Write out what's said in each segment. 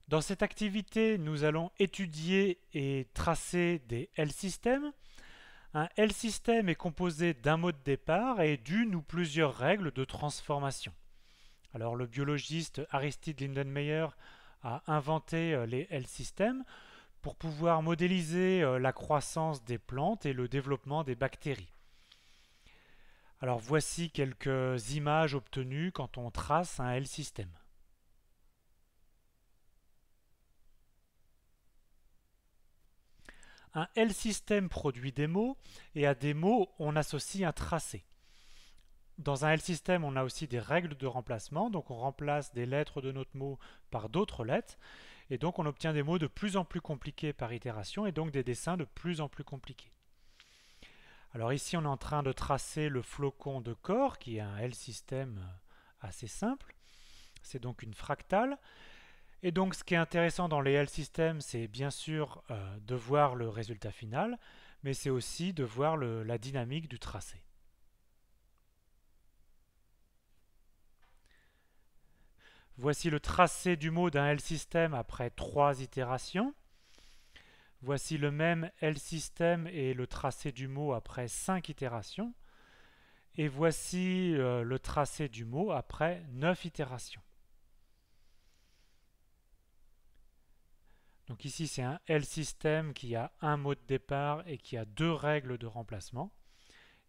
Dans cette activité, nous allons étudier et tracer des L-systèmes. Un L-système est composé d'un mot de départ et d'une ou plusieurs règles de transformation. Alors le biologiste Aristide Lindenmayer a inventé les L-systèmes pour pouvoir modéliser la croissance des plantes et le développement des bactéries. Alors voici quelques images obtenues quand on trace un L-système. Un L-système produit des mots et à des mots on associe un tracé. Dans un L-système, on a aussi des règles de remplacement, donc on remplace des lettres de notre mot par d'autres lettres, et donc on obtient des mots de plus en plus compliqués par itération, et donc des dessins de plus en plus compliqués. Alors ici, on est en train de tracer le flocon de corps, qui est un L-système assez simple. C'est donc une fractale. Et donc ce qui est intéressant dans les L-systèmes, c'est bien sûr de voir le résultat final, mais c'est aussi de voir la dynamique du tracé. Voici le tracé du mot d'un L-système après 3 itérations. Voici le même L-système et le tracé du mot après 5 itérations. Et voici le tracé du mot après 9 itérations. Donc ici, c'est un L-système qui a un mot de départ et qui a 2 règles de remplacement.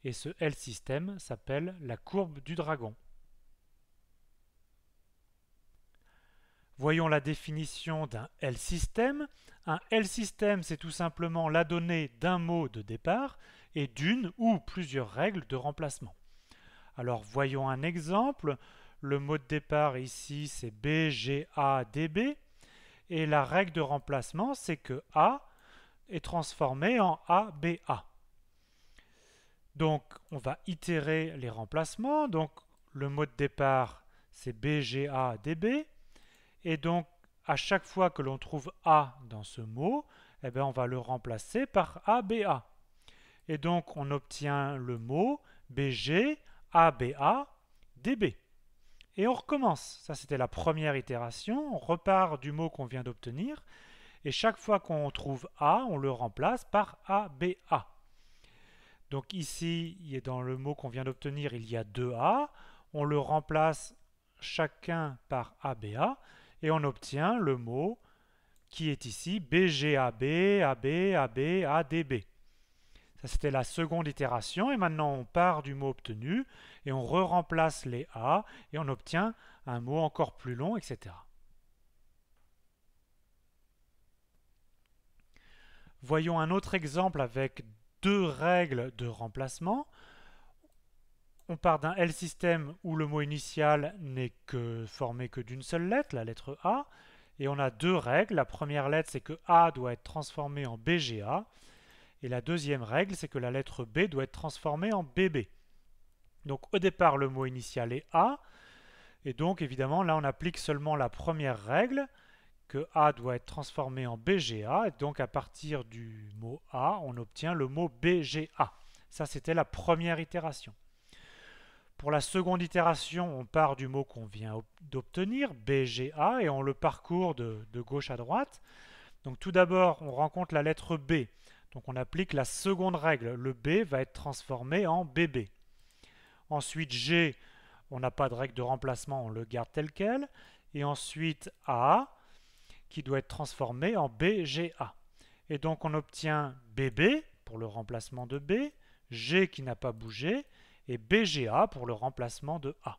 Et ce L-système s'appelle la courbe du dragon. Voyons la définition d'un L-système. Un L-système, c'est tout simplement la donnée d'un mot de départ et d'une ou plusieurs règles de remplacement. Alors voyons un exemple. Le mot de départ ici, c'est BGADB. Et la règle de remplacement, c'est que A est transformé en ABA. Donc on va itérer les remplacements. Donc le mot de départ, c'est BGADB. Et donc, à chaque fois que l'on trouve A dans ce mot, eh bien, on va le remplacer par ABA. Et donc, on obtient le mot BG, ABA, DB. Et on recommence. Ça, c'était la première itération. On repart du mot qu'on vient d'obtenir. Et chaque fois qu'on trouve A, on le remplace par ABA. Donc ici, dans le mot qu'on vient d'obtenir, il y a 2 A. On le remplace chacun par ABA et on obtient le mot qui est ici BGAB, AB, AB, ADB. Ça, c'était la seconde itération et maintenant on part du mot obtenu et on re-remplace les A et on obtient un mot encore plus long, etc. Voyons un autre exemple avec 2 règles de remplacement. On part d'un L-système où le mot initial n'est formé que d'une seule lettre, la lettre A, et on a 2 règles. La première lettre, c'est que A doit être transformée en BGA, et la deuxième règle, c'est que la lettre B doit être transformée en BB. Donc au départ, le mot initial est A, et donc évidemment, là, on applique seulement la première règle, que A doit être transformé en BGA, et donc à partir du mot A, on obtient le mot BGA. Ça, c'était la première itération. Pour la seconde itération, on part du mot qu'on vient d'obtenir, BGA, et on le parcourt de gauche à droite. Donc tout d'abord, on rencontre la lettre B. Donc on applique la seconde règle. Le B va être transformé en BB. Ensuite, G, on n'a pas de règle de remplacement, on le garde tel quel. Et ensuite, A, qui doit être transformé en BGA. Et donc on obtient BB pour le remplacement de B, G qui n'a pas bougé, et BGA pour le remplacement de A.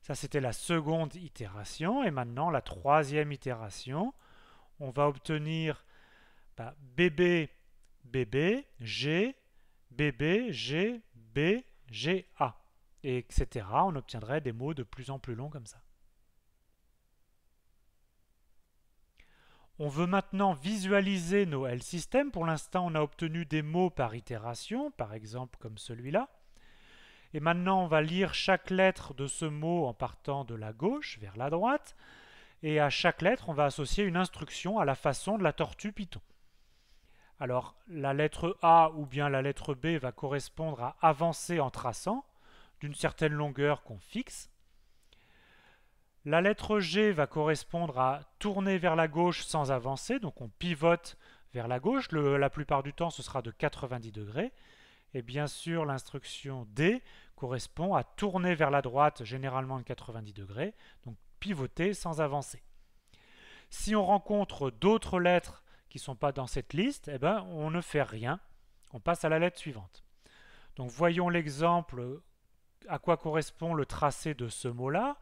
Ça, c'était la seconde itération. Et maintenant, la troisième itération, on va obtenir BB, BB, G, BB, G, B, G, A. Et etc. On obtiendrait des mots de plus en plus longs comme ça. On veut maintenant visualiser nos L-systèmes. Pour l'instant, on a obtenu des mots par itération, par exemple comme celui-là. Et maintenant, on va lire chaque lettre de ce mot en partant de la gauche vers la droite. Et à chaque lettre, on va associer une instruction à la façon de la tortue Python. Alors, la lettre A ou bien la lettre B va correspondre à avancer en traçant d'une certaine longueur qu'on fixe. La lettre G va correspondre à tourner vers la gauche sans avancer, donc on pivote vers la gauche. La plupart du temps, ce sera de 90 degrés. Et bien sûr, l'instruction D correspond à tourner vers la droite, généralement de 90 degrés, donc pivoter sans avancer. Si on rencontre d'autres lettres qui ne sont pas dans cette liste, eh ben, on ne fait rien. On passe à la lettre suivante. Donc voyons l'exemple à quoi correspond le tracé de ce mot-là.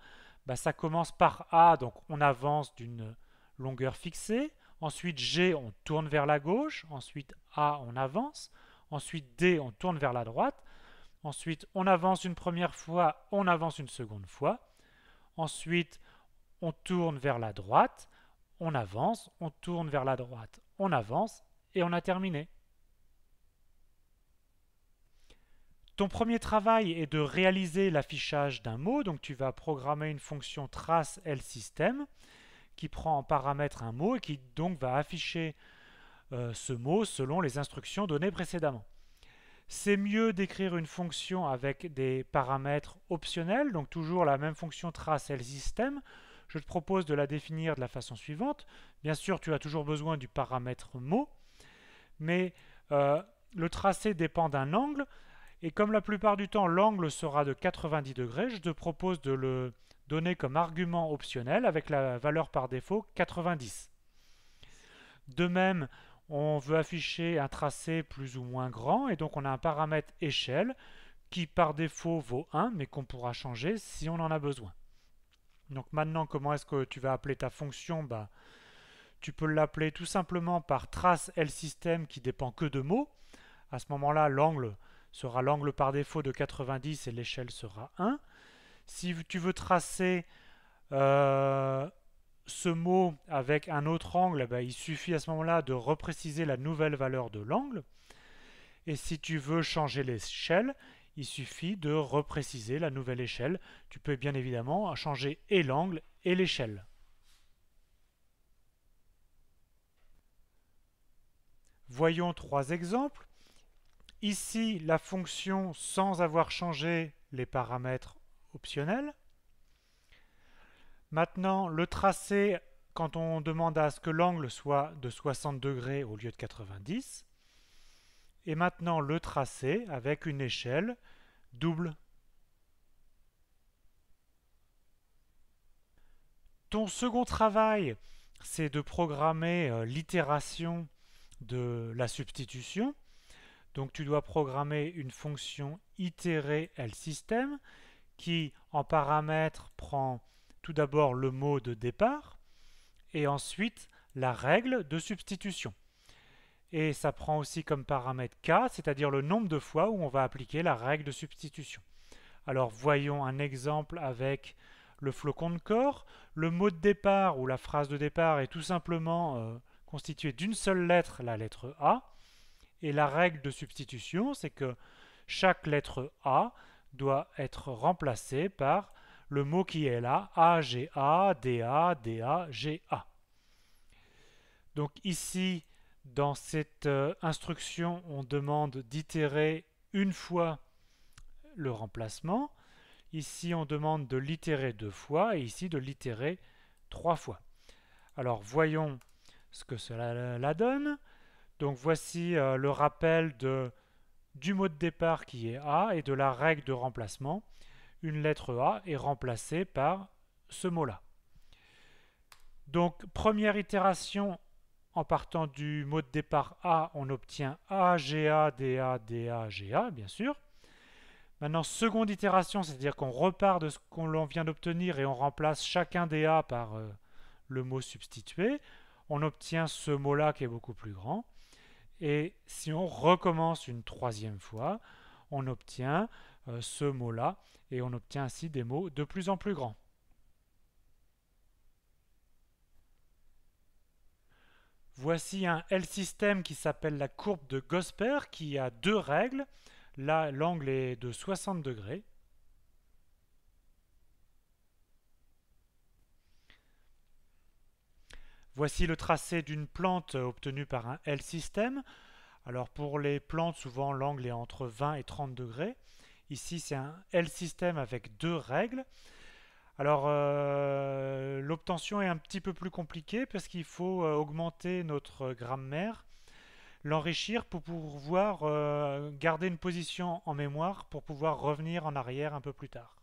Ben, ça commence par A, donc on avance d'une longueur fixée. Ensuite G, on tourne vers la gauche. Ensuite A, on avance. Ensuite D, on tourne vers la droite. Ensuite, on avance une première fois, on avance une seconde fois. Ensuite, on tourne vers la droite, on avance, on tourne vers la droite, on avance, et on a terminé. Ton premier travail est de réaliser l'affichage d'un mot, donc tu vas programmer une fonction trace LSystem qui prend en paramètre un mot et qui donc va afficher ce mot selon les instructions données précédemment. C'est mieux d'écrire une fonction avec des paramètres optionnels, donc toujours la même fonction trace LSystem. Je te propose de la définir de la façon suivante. Bien sûr, tu as toujours besoin du paramètre mot, mais le tracé dépend d'un angle, et comme la plupart du temps l'angle sera de 90 degrés, je te propose de le donner comme argument optionnel avec la valeur par défaut 90. De même, on veut afficher un tracé plus ou moins grand, et donc on a un paramètre échelle qui par défaut vaut 1, mais qu'on pourra changer si on en a besoin. Donc maintenant, comment est-ce que tu vas appeler ta fonction? Tu peux l'appeler tout simplement par trace LSystem qui dépend que de mots. À ce moment-là, l'angle sera l'angle par défaut de 90 et l'échelle sera 1. Si tu veux tracer ce mot avec un autre angle, il suffit à ce moment-là de repréciser la nouvelle valeur de l'angle. Et si tu veux changer l'échelle, il suffit de repréciser la nouvelle échelle. Tu peux bien évidemment changer et l'angle et l'échelle. Voyons trois exemples. Ici, la fonction sans avoir changé les paramètres optionnels. Maintenant, le tracé, quand on demande à ce que l'angle soit de 60 degrés au lieu de 90. Et maintenant, le tracé avec une échelle double. Ton second travail, c'est de programmer l'itération de la substitution. Donc tu dois programmer une fonction itérer LSystem qui en paramètre prend tout d'abord le mot de départ et ensuite la règle de substitution. Et ça prend aussi comme paramètre k, c'est-à-dire le nombre de fois où on va appliquer la règle de substitution. Alors voyons un exemple avec le flocon de corps. Le mot de départ ou la phrase de départ est tout simplement constitué d'une seule lettre, la lettre A. Et la règle de substitution, c'est que chaque lettre A doit être remplacée par le mot qui est là, AGA, DA, DA, GA. Donc ici, dans cette instruction, on demande d'itérer une fois le remplacement. Ici, on demande de l'itérer 2 fois et ici de l'itérer 3 fois. Alors, voyons ce que cela donne. Donc, voici le rappel du mot de départ qui est A et de la règle de remplacement. Une lettre A est remplacée par ce mot-là. Donc, première itération, en partant du mot de départ A, on obtient A, GA, DA, DA, GA, bien sûr. Maintenant, seconde itération, c'est-à-dire qu'on repart de ce qu'on vient d'obtenir et on remplace chacun des A par le mot substitué. On obtient ce mot-là qui est beaucoup plus grand. Et si on recommence une troisième fois, on obtient ce mot-là et on obtient ainsi des mots de plus en plus grands. Voici un LSystem qui s'appelle la courbe de Gosper qui a deux règles. Là, l'angle est de 60 degrés. Voici le tracé d'une plante obtenue par un LSystem. Alors pour les plantes, souvent l'angle est entre 20 et 30 degrés. Ici, c'est un LSystem avec deux règles. Alors, l'obtention est un petit peu plus compliquée parce qu'il faut augmenter notre grammaire, l'enrichir pour pouvoir garder une position en mémoire pour pouvoir revenir en arrière un peu plus tard.